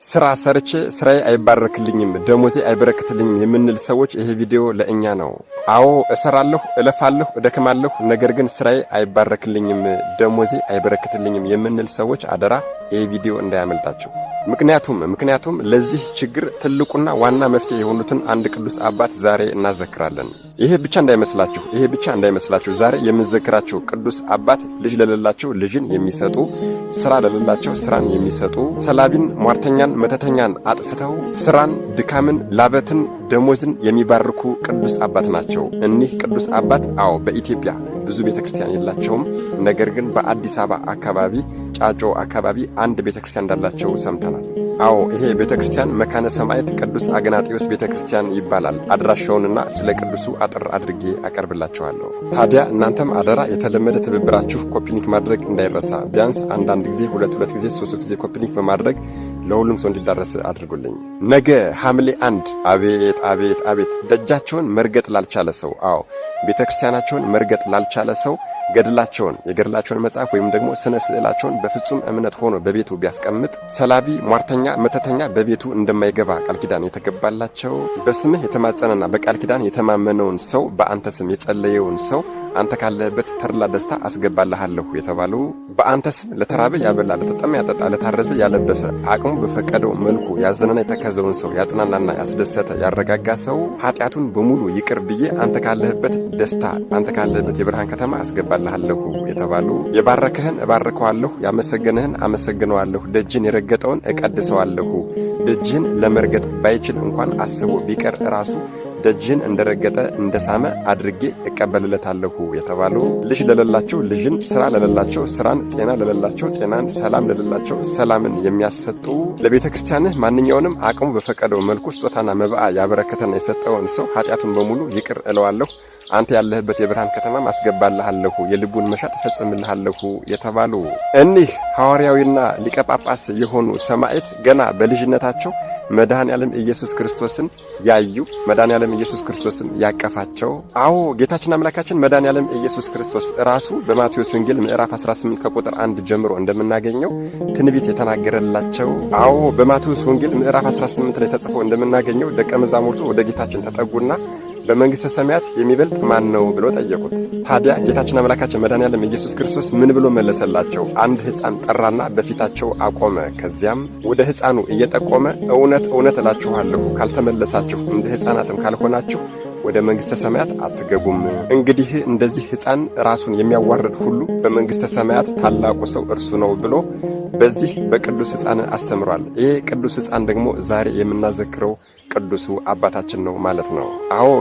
ስራ ሰርቼ ስራዬ አይባረክልኝም ደሞዜ አይበረክትልኝም የምንል ሰዎች ይሄ ቪዲዮ ለእኛ ነው። አዎ እሰራለሁ፣ እለፋለሁ፣ እደክማለሁ፣ ነገር ግን ስራዬ አይባረክልኝም ደሞዜ አይበረክትልኝም የምንል ሰዎች አደራ ይሄ ቪዲዮ እንዳያመልጣችሁ። ምክንያቱም ለዚህ ችግር ትልቁና ዋና መፍትሄ የሆኑትን አንድ ቅዱስ አባት ዛሬ እናዘክራለን። ይሄ ብቻ እንዳይመስላችሁ ዛሬ የምንዘክራቸው ቅዱስ አባት ልጅ ለሌላቸው ልጅን የሚሰጡ፣ ስራ ለሌላቸው ስራን የሚሰጡ፣ ሰላቢን ሟርተኛን መተተኛን አጥፍተው ስራን ድካምን ላበትን ደሞዝን የሚባርኩ ቅዱስ አባት ናቸው። እኒህ ቅዱስ አባት በኢትዮጵያ ብዙ ቤተክርስቲያን የላቸውም። ነገር ግን በአዲስ አበባ አካባቢ ጫጮ አካባቢ አንድ ቤተክርስቲያን እንዳላቸው ሰምተናል። ይሄ ቤተክርስቲያን መካነ ሰማዕት ቅዱስ አግናጢዮስ ቤተክርስቲያን ይባላል። አድራሻውንና ስለ ቅዱሱ አጥር አድርጌ አቀርብላችኋለሁ። ታዲያ እናንተም አደራ የተለመደ ትብብራችሁ ኮፒኒክ ማድረግ እንዳይረሳ። ቢያንስ አንዳንድ ጊዜ ሁለት ጊዜ 3 ጊዜ ኮፒኒክ በማድረግ ለሁሉም ሰው እንዲዳረስ አድርጉልኝ። ነገ ሐምሌ 1 አቤት ደጃቸውን መርገጥ ላልቻለ ሰው ቤተክርስቲያናቸውን መርገጥ ላልቻለ ሰው የገድላቸውን መጽሐፍ ወይም ደግሞ ስነ ስዕላቸውን በፍጹም እምነት ሆኖ በቤቱ ቢያስቀምጥ ሰላቢ ሟርተኛ መተተኛ በቤቱ እንደማይገባ ቃል ኪዳን የተገባላቸው በስምህ የተማጸነና በቃል ኪዳን የተማመነውን ሰው በአንተ ስም የጸለየውን ሰው አንተ ካለህበት ተድላ ደስታ አስገባልሃለሁ የተባሉ በአንተ ስም ለተራበ ያበላ፣ ለተጠማ ያጠጣ፣ ለታረዘ ያለበሰ አቅሙ በፈቀደው መልኩ ያዘነና የተከዘውን ሰው ያጽናናና ያስደሰተ ያረጋጋ ሰው ኃጢአቱን በሙሉ ይቅር ብዬ አንተ ካለህበት ደስታ አንተ ካለህበት የብርሃን ከተማ አስገባልሃለሁ የተባሉ የባረከህን እባርከዋለሁ፣ ያመሰገነህን አመሰግነዋለሁ፣ ደጅን የረገጠውን እቀድሰዋለሁ፣ ደጅን ለመርገጥ ባይችል እንኳን አስቦ ቢቀር ራሱ ደጅን እንደረገጠ እንደሳመ አድርጌ እቀበልለታለሁ የተባሉ ልጅ ለሌላቸው ልጅን፣ ስራ ለሌላቸው ስራን፣ ጤና ለሌላቸው ጤናን፣ ሰላም ለሌላቸው ሰላምን የሚያሰጡ ለቤተ ክርስቲያንህ ማንኛውንም አቅሙ በፈቀደው መልኩ ስጦታና መብአ ያበረከተና የሰጠውን ሰው ኃጢአቱን በሙሉ ይቅር እለዋለሁ፣ አንተ ያለህበት የብርሃን ከተማ አስገባልሃለሁ፣ የልቡን መሻት እፈጽምልሃለሁ የተባሉ እኒህ ሐዋርያዊና ሊቀ ጳጳስ የሆኑ ሰማዕት ገና በልጅነታቸው መድኃኔዓለም ኢየሱስ ክርስቶስን ያዩ መድኃኔዓለም ኢየሱስ ክርስቶስን ያቀፋቸው ጌታችን አምላካችን መድኃኔዓለም ኢየሱስ ክርስቶስ ራሱ በማቴዎስ ወንጌል ምዕራፍ 18 ከቁጥር 1 ጀምሮ እንደምናገኘው ትንቢት የተናገረላቸው በማቴዎስ ወንጌል ምዕራፍ 18 ላይ ተጽፎ እንደምናገኘው ደቀ መዛሙርቱ ወደ ጌታችን ተጠጉና በመንግስተ ሰማያት የሚበልጥ ማን ነው ብሎ ጠየቁት። ታዲያ ጌታችን አምላካችን መድኃኔዓለም ኢየሱስ ክርስቶስ ምን ብሎ መለሰላቸው? አንድ ሕፃን ጠራና በፊታቸው አቆመ። ከዚያም ወደ ሕፃኑ እየጠቆመ እውነት እላችኋለሁ ካልተመለሳችሁ እንደ ሕፃናትም ካልሆናችሁ ወደ መንግስተ ሰማያት አትገቡም። እንግዲህ እንደዚህ ሕፃን ራሱን የሚያዋርድ ሁሉ በመንግስተ ሰማያት ታላቁ ሰው እርሱ ነው ብሎ በዚህ በቅዱስ ሕፃን አስተምሯል። ይሄ ቅዱስ ሕፃን ደግሞ ዛሬ የምናዘክረው ቅዱሱ አባታችን ነው ማለት ነው።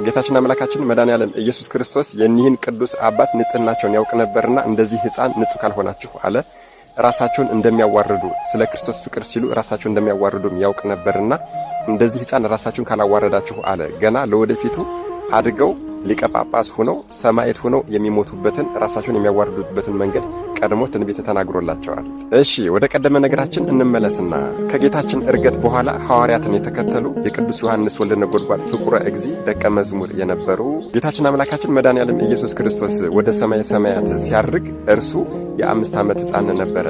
ጌታችን አምላካችን መድኃኔዓለም ኢየሱስ ክርስቶስ የኒህን ቅዱስ አባት ንጽህናቸውን ያውቅ ነበርና እንደዚህ ሕፃን ንጹሕ ካልሆናችሁ አለ ራሳቸውን እንደሚያዋርዱ ስለ ክርስቶስ ፍቅር ሲሉ ራሳቸውን እንደሚያዋርዱም ያውቅ ነበርና እንደዚህ ሕፃን ራሳቸውን ካላዋረዳችሁ አለ ገና ለወደፊቱ አድገው ሊቀ ጳጳስ ሆነው ሰማዕት ሆነው የሚሞቱበትን ራሳቸውን የሚያዋርዱበትን መንገድ ቀድሞ ትንቢት ተናግሮላቸዋል። እሺ ወደ ቀደመ ነገራችን እንመለስና ከጌታችን እርገት በኋላ ሐዋርያትን የተከተሉ የቅዱስ ዮሐንስ ወልደ ነጎድጓድ ፍቁረ እግዚእ ደቀ መዝሙር የነበሩ ጌታችን አምላካችን መድኃኔዓለም ኢየሱስ ክርስቶስ ወደ ሰማየ ሰማያት ሲያርግ እርሱ የ5 ዓመት ሕፃን ነበረ።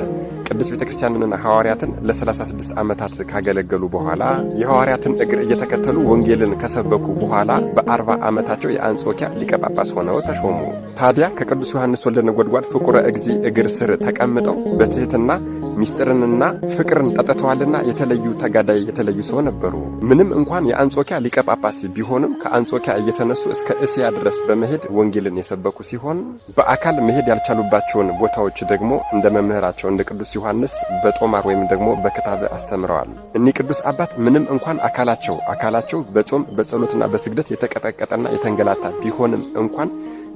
ቅድስት ቤተክርስቲያንንና ሐዋርያትን ለ36 ዓመታት ካገለገሉ በኋላ የሐዋርያትን እግር እየተከተሉ ወንጌልን ከሰበኩ በኋላ በ40 ዓመታቸው የአንጾኪያ ሊቀ ጳጳስ ሆነው ተሾሙ። ታዲያ ከቅዱስ ዮሐንስ ወልደ ነጎድጓድ ፍቁረ እግዚእ እግር ስር ተቀምጠው በትህትና ሚስጥርንና ፍቅርን ጠጥተዋልና የተለዩ ተጋዳይ የተለዩ ሰው ነበሩ። ምንም እንኳን የአንጾኪያ ሊቀ ጳጳስ ቢሆንም ከአንጾኪያ እየተነሱ እስከ እስያ ድረስ በመሄድ ወንጌልን የሰበኩ ሲሆን በአካል መሄድ ያልቻሉባቸውን ቦታዎች ደግሞ እንደ መምህራቸው እንደ ቅዱስ ዮሐንስ በጦማር ወይም ደግሞ በክታብ አስተምረዋል። እኒህ ቅዱስ አባት ምንም እንኳን አካላቸው በጾም በጸሎትና በስግደት የተቀጠቀጠና የተንገላታ ቢሆንም እንኳን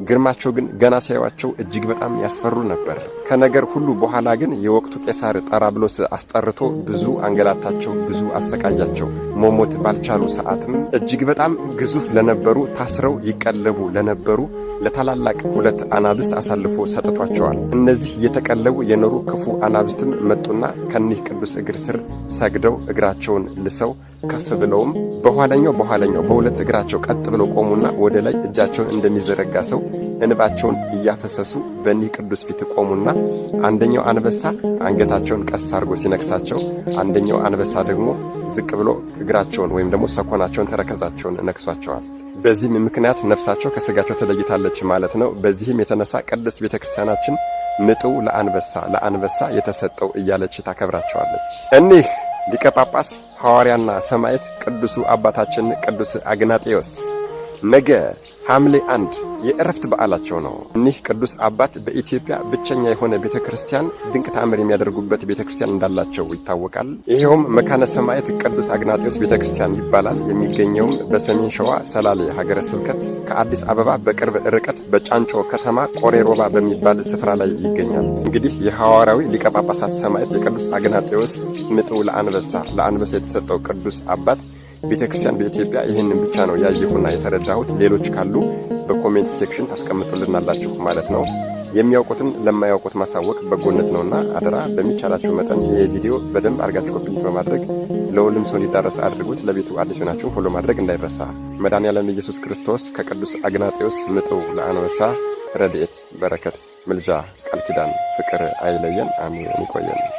ግርማቸው ግን ገና ሲያዩአቸው እጅግ በጣም ያስፈሩ ነበር። ከነገር ሁሉ በኋላ ግን የወቅቱ ቄሳር ጠራብሎስ አስጠርቶ ብዙ አንገላታቸው፣ ብዙ አሰቃያቸው። መሞት ባልቻሉ ሰዓትም እጅግ በጣም ግዙፍ ለነበሩ ታስረው ይቀለቡ ለነበሩ ለታላላቅ 2 አናብስት አሳልፎ ሰጥቷቸዋል። እነዚህ የተቀለቡ የኖሩ ክፉ አናብስት ቀሳውስትም መጡና ከኒህ ቅዱስ እግር ስር ሰግደው እግራቸውን ልሰው ከፍ ብለውም በኋለኛው በሁለት እግራቸው ቀጥ ብለው ቆሙና ወደ ላይ እጃቸውን እንደሚዘረጋ ሰው እንባቸውን እያፈሰሱ በኒህ ቅዱስ ፊት ቆሙና አንደኛው አንበሳ አንገታቸውን ቀስ አድርጎ ሲነክሳቸው፣ አንደኛው አንበሳ ደግሞ ዝቅ ብሎ እግራቸውን ወይም ደግሞ ሰኮናቸውን ተረከዛቸውን ነክሷቸዋል። በዚህም ምክንያት ነፍሳቸው ከስጋቸው ተለይታለች ማለት ነው። በዚህም የተነሳ ቅድስት ቤተክርስቲያናችን ምጥው ለአንበሳ የተሰጠው እያለች ታከብራቸዋለች። እኒህ ሊቀ ጳጳስ ሐዋርያና ሰማዕት ቅዱሱ አባታችን ቅዱስ አግናጤዎስ ነገ ሐምሌ 1 የዕረፍት በዓላቸው ነው። እኒህ ቅዱስ አባት በኢትዮጵያ ብቸኛ የሆነ ቤተክርስቲያን ድንቅ ተአምር የሚያደርጉበት ቤተክርስቲያን እንዳላቸው ይታወቃል። ይሄውም መካነ ሰማዕት ቅዱስ አግናጤዎስ ቤተክርስቲያን ይባላል። የሚገኘውም በሰሜን ሸዋ ሰላሌ ሀገረ ስብከት ከአዲስ አበባ በቅርብ ርቀት በጫንጮ ከተማ ቆሬ ሮባ በሚባል ስፍራ ላይ ይገኛል። እንግዲህ የሐዋርያዊ ሊቀ ጳጳሳት ሰማዕት የቅዱስ አግናጤዎስ ምጥው ለአንበሳ የተሰጠው ቅዱስ አባት ቤተክርስቲያን በኢትዮጵያ ይህንን ብቻ ነው ያየሁና የተረዳሁት። ሌሎች ካሉ በኮሜንት ሴክሽን ታስቀምጡልናላችሁ ማለት ነው። የሚያውቁትን ለማያውቁት ማሳወቅ በጎነት ነውና አደራ በሚቻላችሁ መጠን ይሄ ቪዲዮ በደንብ አድርጋችሁ ኮፒ በማድረግ ለሁሉም ሰው እንዲዳረስ አድርጉት። ለቤቱ አዲስ ሆናችሁ ፎሎ ማድረግ እንዳይረሳ። መድኃኔዓለም ኢየሱስ ክርስቶስ ከቅዱስ አግናጤዎስ ምጥው ለአንበሳ ረድኤት፣ በረከት፣ ምልጃ፣ ቃል ኪዳን፣ ፍቅር አይለየን። አሜን። ይቆየን።